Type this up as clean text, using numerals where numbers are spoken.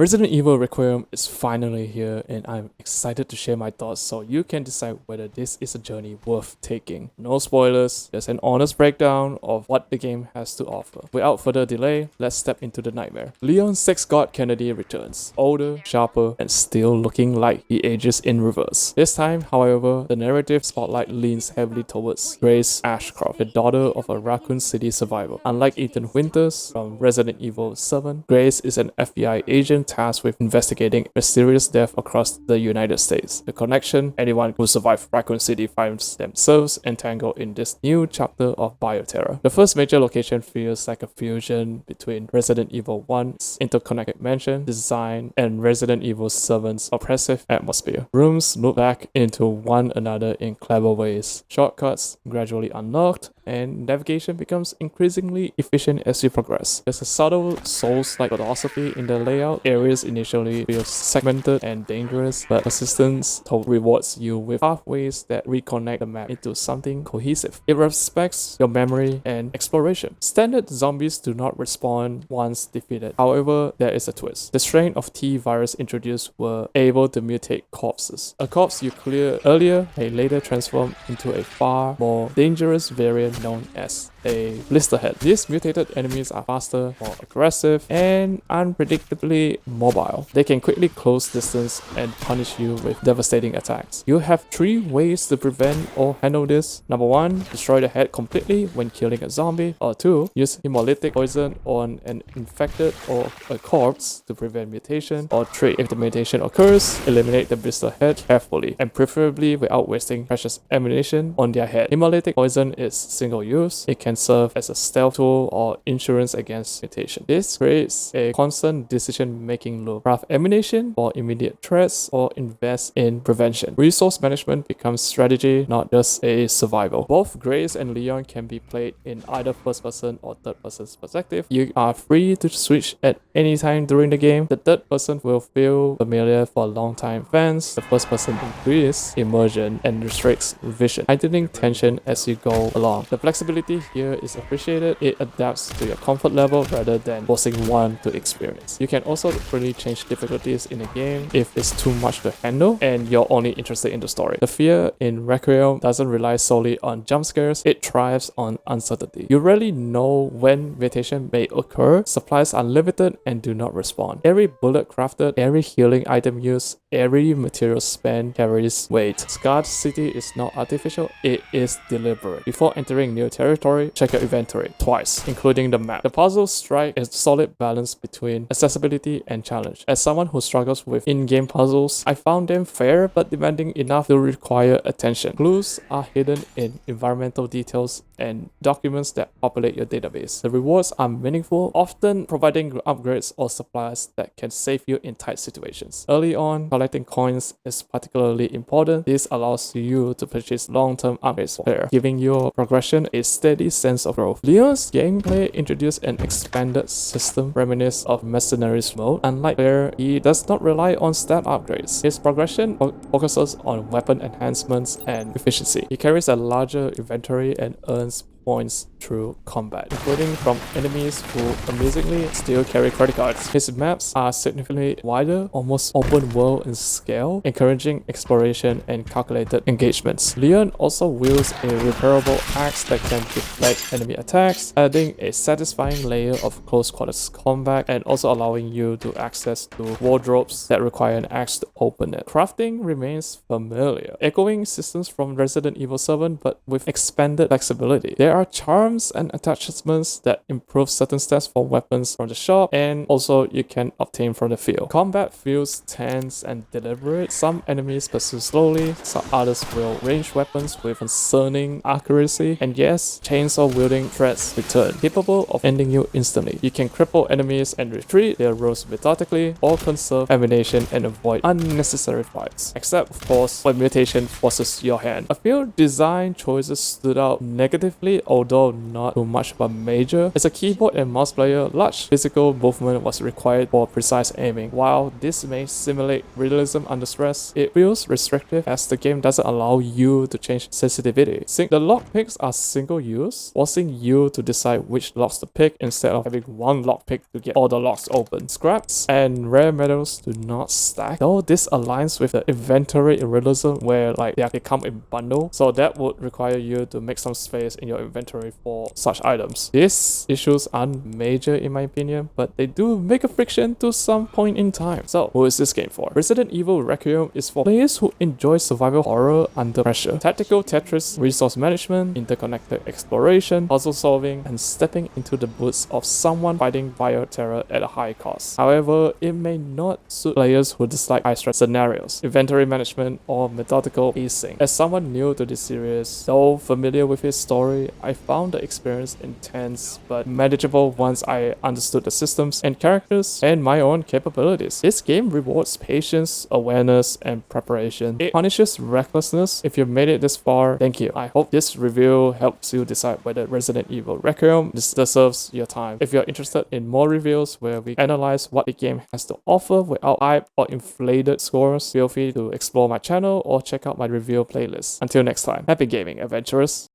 Resident Evil Requiem is finally here, and I'm excited to share my thoughts so you can decide whether this is a journey worth taking. No spoilers, just an honest breakdown of what the game has to offer. Without further delay, let's step into the nightmare. Leon Sex God Kennedy returns, older, sharper, and still looking like he ages in reverse. This time, however, the narrative spotlight leans heavily towards Grace Ashcroft, the daughter of a Raccoon City survivor. Unlike Ethan Winters from Resident Evil 7, Grace is an FBI agent tasked with investigating mysterious death across the United States. The connection anyone who survived Raccoon City finds themselves entangled in this new chapter of bioterror. The first major location feels like a fusion between Resident Evil 1's interconnected mansion design and Resident Evil 7's oppressive atmosphere. Rooms loop back into one another in clever ways. Shortcuts gradually unlocked, and navigation becomes increasingly efficient as you progress. There's a subtle Souls-like philosophy in the layout. Areas initially feel segmented and dangerous, but persistence rewards you with pathways that reconnect the map into something cohesive. It respects your memory and exploration. Standard zombies do not respawn once defeated. However, there is a twist. The strain of T-virus introduced were able to mutate corpses. A corpse you cleared earlier may later transform into a far more dangerous variant known as a blisterhead. These mutated enemies are faster, more aggressive, and unpredictably mobile. They can quickly close distance and punish you with devastating attacks. You have 3 ways to prevent or handle this. Number 1, destroy the head completely when killing a zombie. Or 2, use hemolytic poison on an infected or a corpse to prevent mutation. Or 3, if the mutation occurs, eliminate the blisterhead carefully and preferably without wasting precious ammunition on their head. Hemolytic poison is single use. It can serve as a stealth tool or insurance against mutation. This creates a constant decision-making loop. Craft ammunition for immediate threats or invest in prevention. Resource management becomes strategy, not just a survival. Both Grace and Leon can be played in either first-person or third-person perspective. You are free to switch at any time during the game. The third person will feel familiar for long-time fans. The first person increases immersion and restricts vision, heightening tension as you go along. The flexibility here is appreciated. It adapts to your comfort level rather than forcing one to experience. You can also freely change difficulties in the game if it's too much to handle and you're only interested in the story. The fear in Requiem doesn't rely solely on jump scares, it thrives on uncertainty. You rarely know when mutation may occur, supplies are limited and do not respawn. Every bullet crafted, every healing item used, every material spent carries weight. Scarred City is not artificial, it is deliberate. Before entering new territory, check your inventory twice, including the map. The puzzles strike a solid balance between accessibility and challenge. As someone who struggles with in-game puzzles, I found them fair but demanding enough to require attention. Clues are hidden in environmental details and documents that populate your database. The rewards are meaningful, often providing upgrades or supplies that can save you in tight situations. Early on, collecting coins is particularly important. This allows you to purchase long-term upgrades for player, giving your progression a steady sense of growth. Leon's gameplay introduced an expanded system reminiscent of Mercenaries mode. Unlike Claire, he does not rely on stat upgrades. His progression focuses on weapon enhancements and efficiency. He carries a larger inventory and earns points through combat, including from enemies who amazingly still carry credit cards. His maps are significantly wider, almost open world in scale, encouraging exploration and calculated engagements. Leon also wields a repairable axe that can deflect enemy attacks, adding a satisfying layer of close quarters combat and also allowing you to access to wardrobes that require an axe to open it. Crafting remains familiar, echoing systems from Resident Evil 7 but with expanded flexibility. There are charms and attachments that improve certain stats for weapons from the shop, and also you can obtain from the field. Combat feels tense and deliberate. Some enemies pursue slowly, some others wield ranged weapons with concerning accuracy, and yes, chainsaw wielding threats return, capable of ending you instantly. You can cripple enemies and retreat their rows methodically, or conserve ammunition and avoid unnecessary fights. Except of course when mutation forces your hand. A few design choices stood out negatively although not too much of a major. As a keyboard and mouse player, large physical movement was required for precise aiming. While this may simulate realism under stress, it feels restrictive as the game doesn't allow you to change sensitivity. The lock picks are single use, forcing you to decide which locks to pick instead of having one lock pick to get all the locks open. Scraps and rare metals do not stack, though this aligns with the inventory realism where like they come in bundle, so that would require you to make some space in your inventory for such items. These issues aren't major in my opinion, but they do make a friction to some point in time. So who is this game for? Resident Evil Requiem is for players who enjoy survival horror under pressure, tactical Tetris, resource management, interconnected exploration, puzzle solving, and stepping into the boots of someone fighting bioterror at a high cost. However, it may not suit players who dislike high-stress scenarios, inventory management, or methodical pacing. As someone new to this series, though familiar with its story, I found the experience intense but manageable once I understood the systems and characters and my own capabilities. This game rewards patience, awareness, and preparation. It punishes recklessness. If you've made it this far, thank you. I hope this review helps you decide whether Resident Evil Requiem deserves your time. If you're interested in more reviews where we analyze what the game has to offer without hype or inflated scores, feel free to explore my channel or check out my review playlist. Until next time, happy gaming, adventurers!